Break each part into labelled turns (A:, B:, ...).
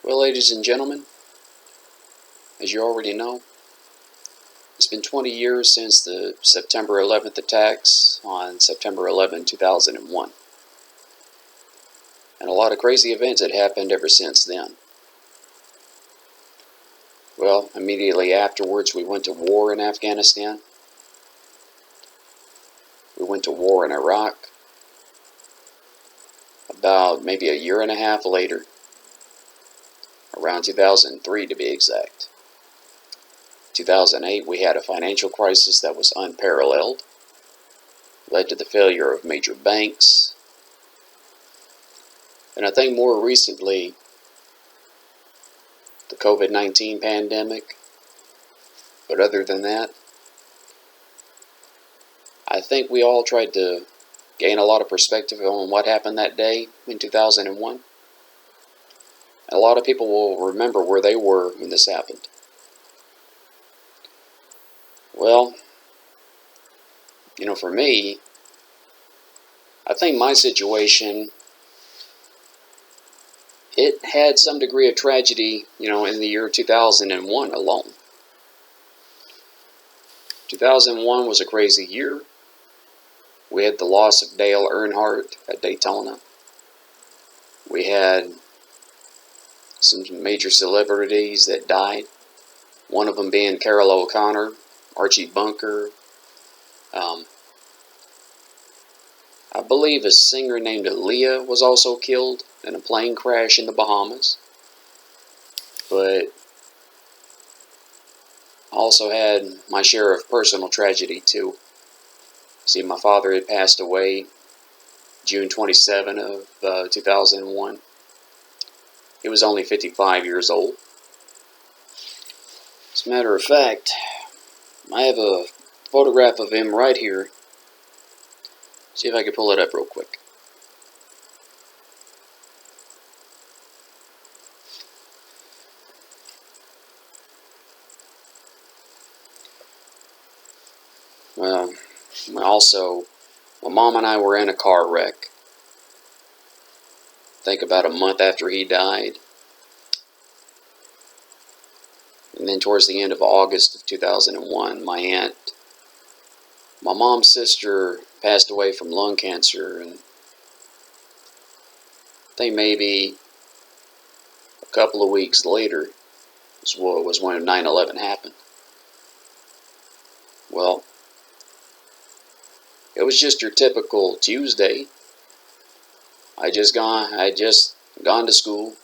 A: Well, ladies and gentlemen, as you already know, it's been 20 years since the September 11th attacks on September 11, 2001. And a lot of crazy events had happened ever since then. Well, immediately afterwards, we went to war in Afghanistan. We went to war in Iraq. About maybe a year and a half later, around 2003 to be exact. 2008, we had a financial crisis that was unparalleled, led to the failure of major banks, and I think more recently, the COVID-19 pandemic. But other than that, I think we all tried to gain a lot of perspective on what happened that day in 2001. A lot of people will remember where they were when this happened. Well, for me, I think my situation, it had some degree of tragedy, in the year 2001 alone. 2001 was a crazy year. We had the loss of Dale Earnhardt at Daytona. We had some major celebrities that died. One of them being Carol O'Connor, Archie Bunker. I believe a singer named Aaliyah was also killed in a plane crash in the Bahamas. But I also had my share of personal tragedy too. See, my father had passed away June 27 of 2001. He was only 55 years old. As a matter of fact, I have a photograph of him right here. See if I can pull it up real quick. Well, also, my mom and I were in a car wreck. I think about a month after he died. And then towards the end of August of 2001, my mom's sister passed away from lung cancer, and I think maybe a couple of weeks later was when 9/11 happened. Well, it was just your typical Tuesday. I just gone to school.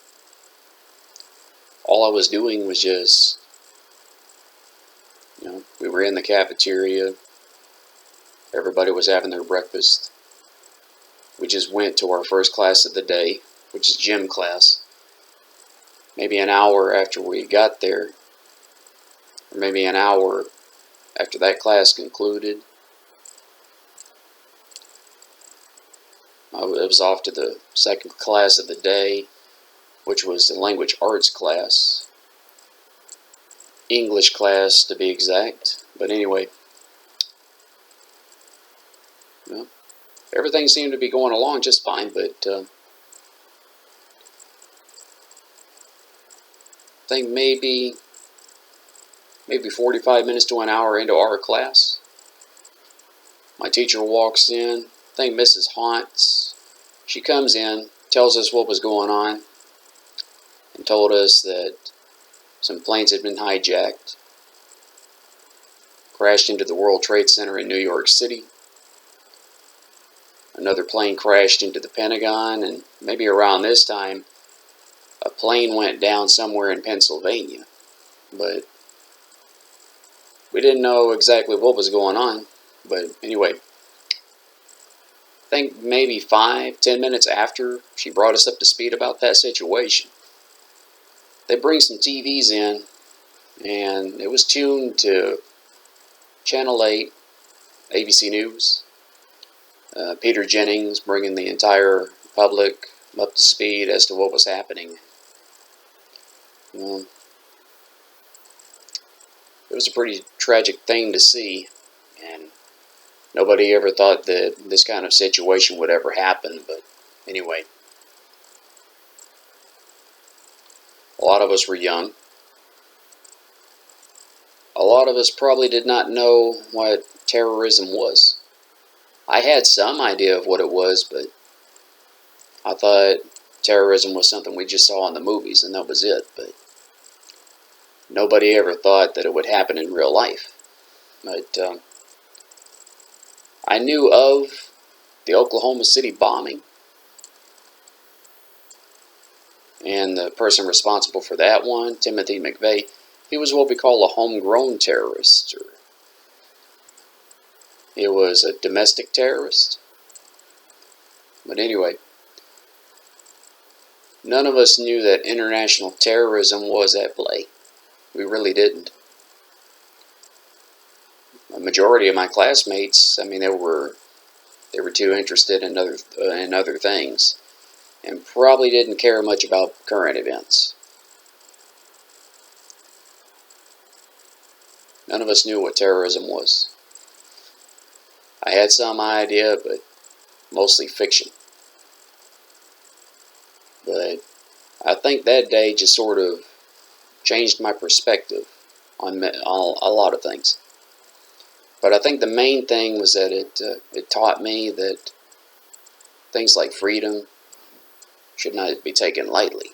A: All I was doing was just, we were in the cafeteria. Everybody was having their breakfast. We just went to our first class of the day, which is gym class. Maybe an hour after we got there, or maybe an hour after that class concluded, it was off to the second class of the day, which was the language arts class. English class, to be exact. But anyway, everything seemed to be going along just fine, but I think maybe 45 minutes to an hour into our class, my teacher walks in. I think Mrs. Hauntz. She comes in, tells us what was going on, and told us that some planes had been hijacked, crashed into the World Trade Center in New York City. Another plane crashed into the Pentagon, and maybe around this time, a plane went down somewhere in Pennsylvania. But we didn't know exactly what was going on. But anyway, I think maybe 5-10 minutes after she brought us up to speed about that situation, they bring some TVs in, and it was tuned to Channel 8, ABC News. Peter Jennings bringing the entire public up to speed as to what was happening. It was a pretty tragic thing to see, and nobody ever thought that this kind of situation would ever happen. But anyway, A lot of us were young. A lot of us probably did not know what terrorism was. I had some idea of what it was, but I thought terrorism was something we just saw in the movies and that was it. But nobody ever thought that it would happen in real life. But I knew of the Oklahoma City bombing, and the person responsible for that one, Timothy McVeigh, he was what we call a homegrown terrorist. He was a domestic terrorist. But anyway, none of us knew that international terrorism was at play. We really didn't. A majority of my classmates, I mean, they were too interested in other things, and probably didn't care much about current events. None of us knew what terrorism was. I had some idea, but mostly fiction. But I think that day just sort of changed my perspective on a lot of things. But I think the main thing was that it taught me that things like freedom should not be taken lightly.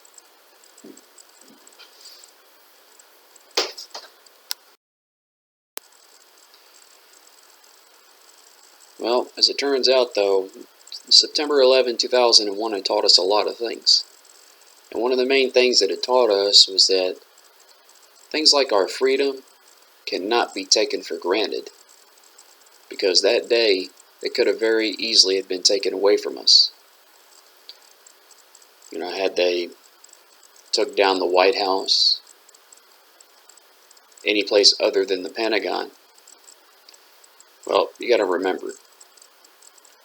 A: Well, as it turns out, though, September 11, 2001 had taught us a lot of things. And one of the main things that it taught us was that things like our freedom cannot be taken for granted. Because that day, it could have very easily have been taken away from us. You know, had they took down the White House, any place other than the Pentagon, well, you got to remember,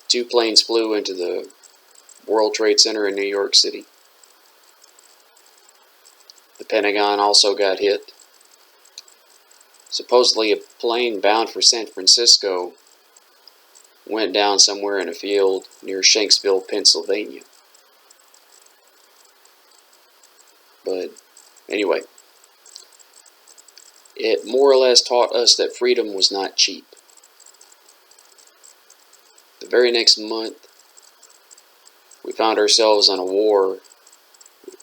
A: 2 planes flew into the World Trade Center in New York City. The Pentagon also got hit. Supposedly a plane bound for San Francisco went down somewhere in a field near Shanksville, Pennsylvania. But anyway, it more or less taught us that freedom was not cheap. The very next month, we found ourselves in a war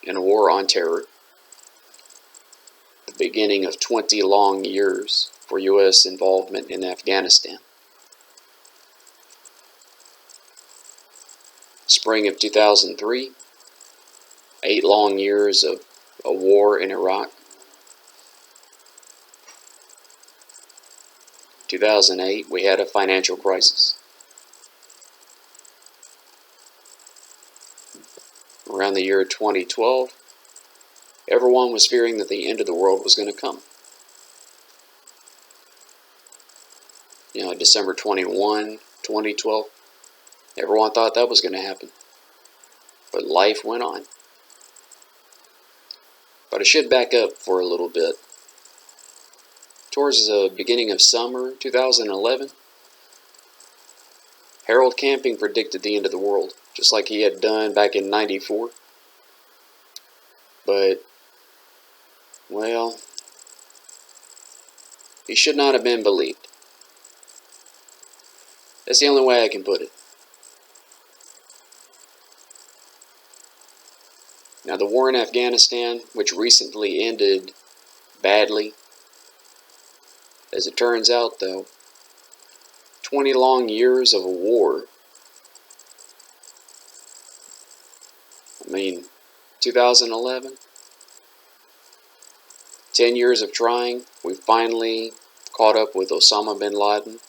A: on terror. The beginning of 20 long years for U.S. involvement in Afghanistan. Spring of 2003, 8 long years of a war in Iraq. 2008, we had a financial crisis. Around the year 2012, everyone was fearing that the end of the world was going to come. You know, December 21, 2012, everyone thought that was going to happen. But life went on. But I should back up for a little bit. Towards the beginning of summer 2011, Harold Camping predicted the end of the world, just like he had done back in '94. But, well, he should not have been believed. That's the only way I can put it. Now, the war in Afghanistan, which recently ended badly, as it turns out, though, 20 long years of a war. I mean, 2011, 10 years of trying, we finally caught up with Osama bin Laden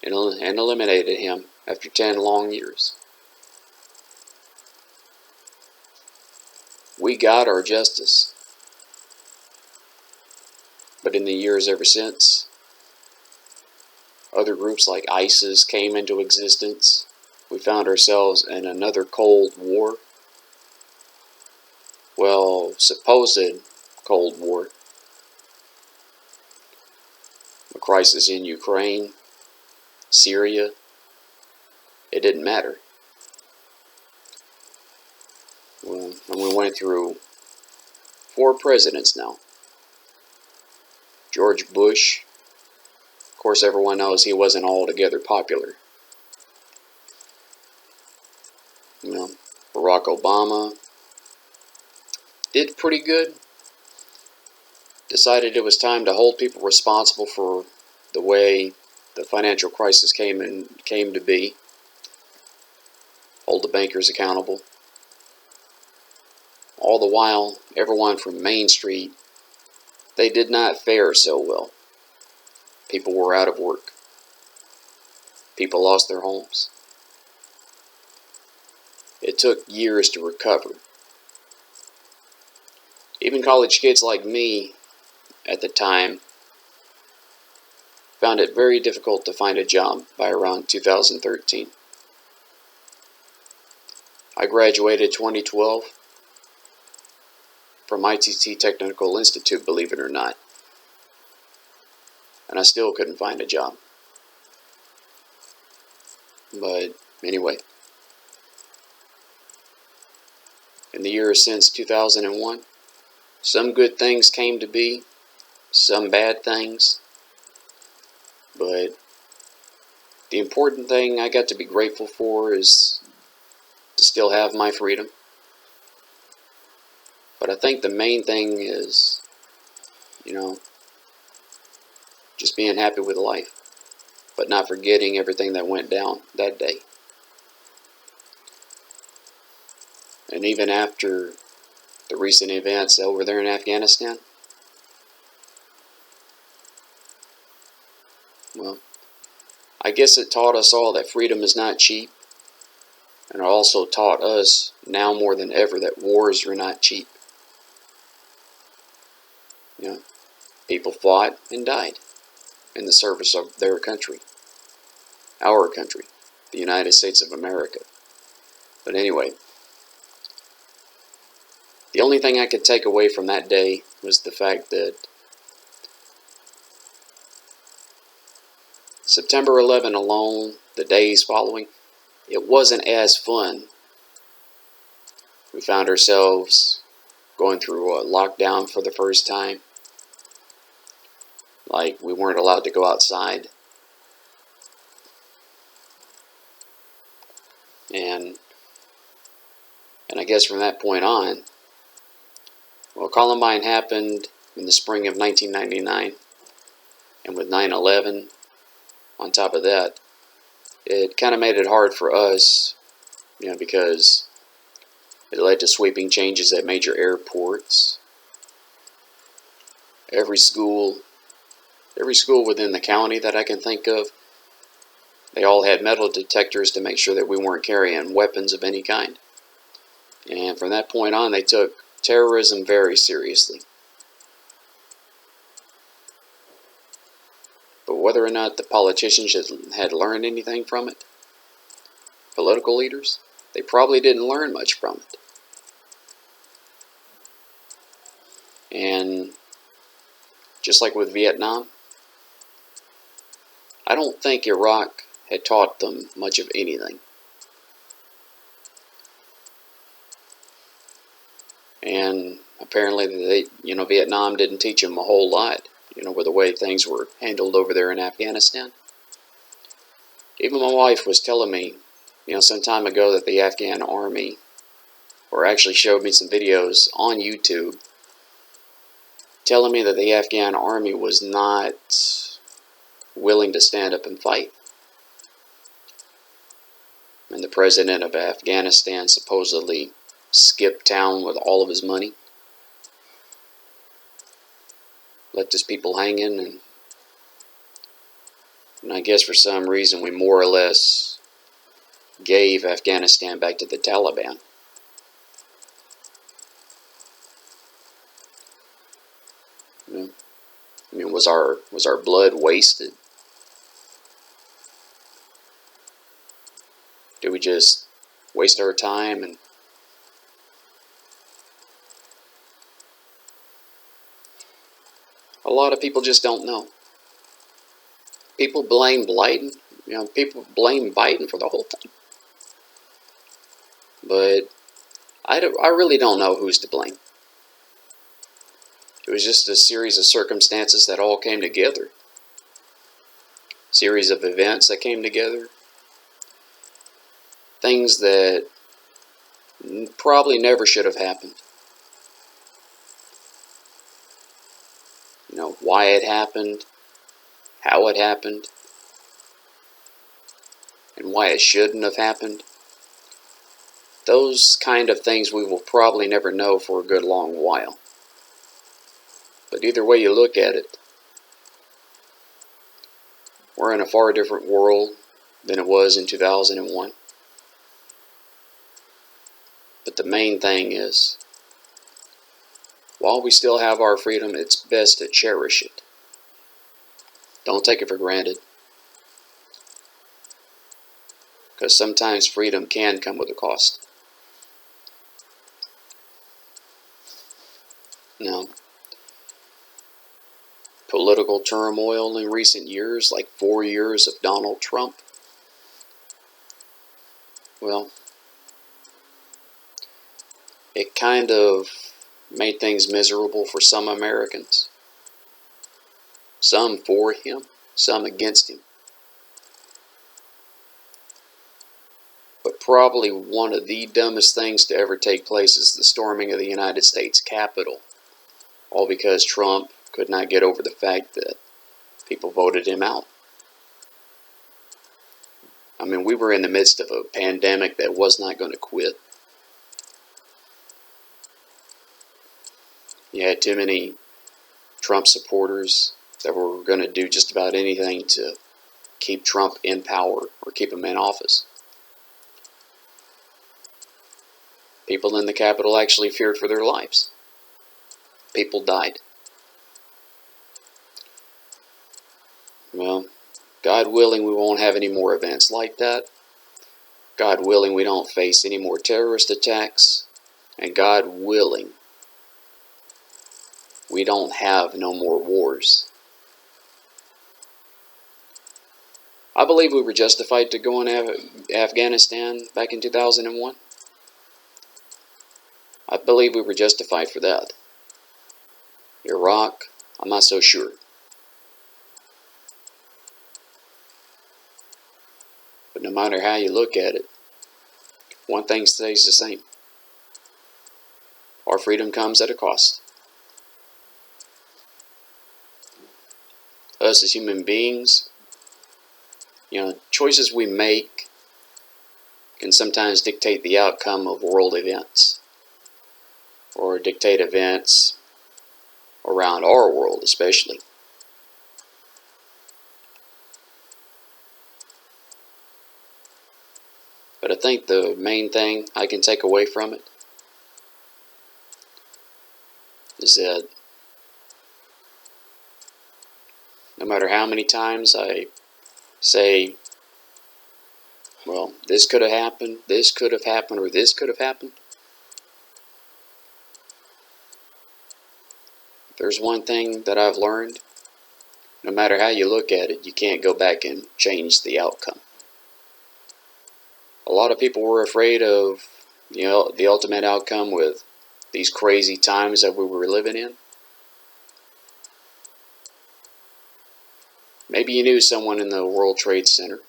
A: and eliminated him after 10 long years. We got our justice. But in the years ever since, other groups like ISIS came into existence. We found ourselves in another Cold War. Well, supposed Cold War. A crisis in Ukraine, Syria. It didn't matter. Well, and we went through 4 presidents now. George Bush, of course everyone knows he wasn't altogether popular. You know, Barack Obama did pretty good. Decided it was time to hold people responsible for the way the financial crisis came to be. Hold the bankers accountable. All the while, everyone from Main Street, they did not fare so well. People were out of work. People lost their homes. It took years to recover. Even college kids like me at the time found it very difficult to find a job by around 2013. I graduated 2012 from ITT Technical Institute, believe it or not, and I still couldn't find a job. But anyway, in the years since 2001, some good things came to be, some bad things, but the important thing I got to be grateful for is to still have my freedom. But I think the main thing is, just being happy with life, but not forgetting everything that went down that day. And even after the recent events over there in Afghanistan, well, I guess it taught us all that freedom is not cheap, and it also taught us now more than ever that wars are not cheap. People fought and died in the service of their country, our country, the United States of America. But anyway, the only thing I could take away from that day was the fact that September 11 alone, the days following, it wasn't as fun. We found ourselves going through a lockdown for the first time. Like, we weren't allowed to go outside. And I guess from that point on, well, Columbine happened in the spring of 1999. And with 9/11 on top of that, it kind of made it hard for us, because it led to sweeping changes at major airports. Every school within the county that I can think of, they all had metal detectors to make sure that we weren't carrying weapons of any kind. And from that point on, they took terrorism very seriously. But whether or not the politicians had learned anything from it, political leaders, they probably didn't learn much from it. And just like with Vietnam, I don't think Iraq had taught them much of anything. And apparently Vietnam didn't teach them a whole lot, with the way things were handled over there in Afghanistan. Even my wife was telling me, some time ago that the Afghan army, or actually showed me some videos on YouTube, telling me that the Afghan army was not willing to stand up and fight. And the president of Afghanistan supposedly skipped town with all of his money, left his people hanging, and I guess for some reason we more or less gave Afghanistan back to the Taliban. Was our blood wasted? Did we just waste our time? And a lot of people just don't know. People blame Biden. People blame Biden for the whole thing. But I really don't know who's to blame. It was just a series of circumstances that all came together. Series of events that came together. Things that probably never should have happened. You know, why it happened, how it happened, and why it shouldn't have happened. Those kind of things we will probably never know for a good long while. But either way you look at it, we're in a far different world than it was in 2001. But the main thing is, while we still have our freedom, it's best to cherish it. Don't take it for granted. Because sometimes freedom can come with a cost. Now, political turmoil in recent years, like 4 years of Donald Trump, well, it kind of made things miserable for some Americans. Some for him, some against him. But probably one of the dumbest things to ever take place is the storming of the United States Capitol. All because Trump could not get over the fact that people voted him out. I mean, we were in the midst of a pandemic that was not going to quit. You had too many Trump supporters that were going to do just about anything to keep Trump in power or keep him in office. People in the Capitol actually feared for their lives. People died. Well, God willing, we won't have any more events like that. God willing, we don't face any more terrorist attacks. And God willing, we don't have no more wars. I believe we were justified to go in Afghanistan back in 2001. I believe we were justified for that. Iraq, I'm not so sure. But no matter how you look at it, one thing stays the same. Our freedom comes at a cost. Us as human beings, choices we make can sometimes dictate the outcome of world events, or dictate events around our world especially. But I think the main thing I can take away from it is that no matter how many times I say, well, this could have happened, or this could have happened, there's one thing that I've learned. No matter how you look at it, you can't go back and change the outcome. A lot of people were afraid of, the ultimate outcome with these crazy times that we were living in. Maybe you knew someone in the World Trade Center.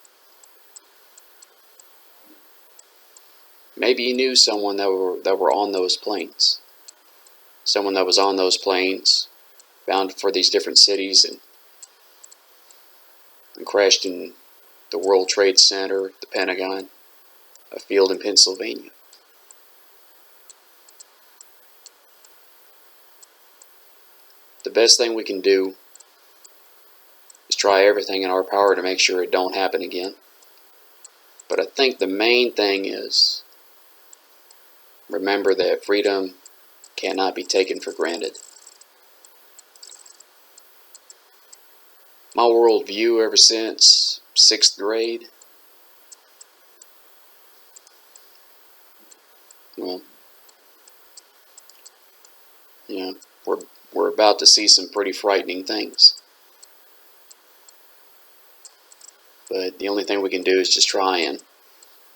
A: Maybe you knew someone that were on those planes. Someone that was on those planes, bound for these different cities, and crashed in the World Trade Center, the Pentagon, a field in Pennsylvania. The best thing we can do is try everything in our power to make sure it don't happen again. But I think the main thing is, remember that freedom cannot be taken for granted. My worldview ever since 6th grade, well, we're about to see some pretty frightening things. But the only thing we can do is just try and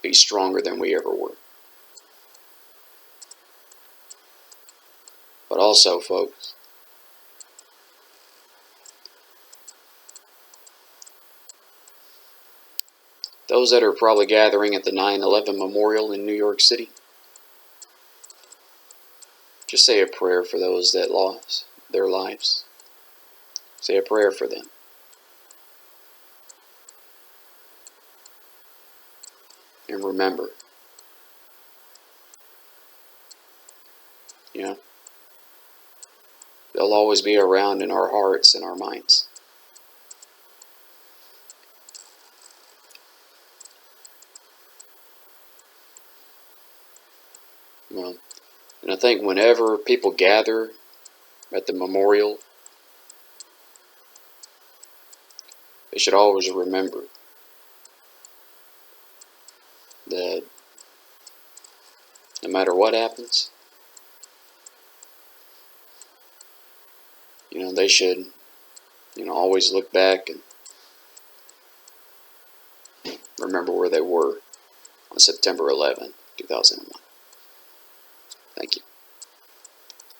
A: be stronger than we ever were. But also, folks, those that are probably gathering at the 9/11 memorial in New York City, just say a prayer for those that lost their lives. Say a prayer for them. And remember, you know, they'll always be around in our hearts and our minds. Well, and I think whenever people gather at the memorial, they should always remember that no matter what happens, they should, always look back and remember where they were on September 11, 2001. Thank you.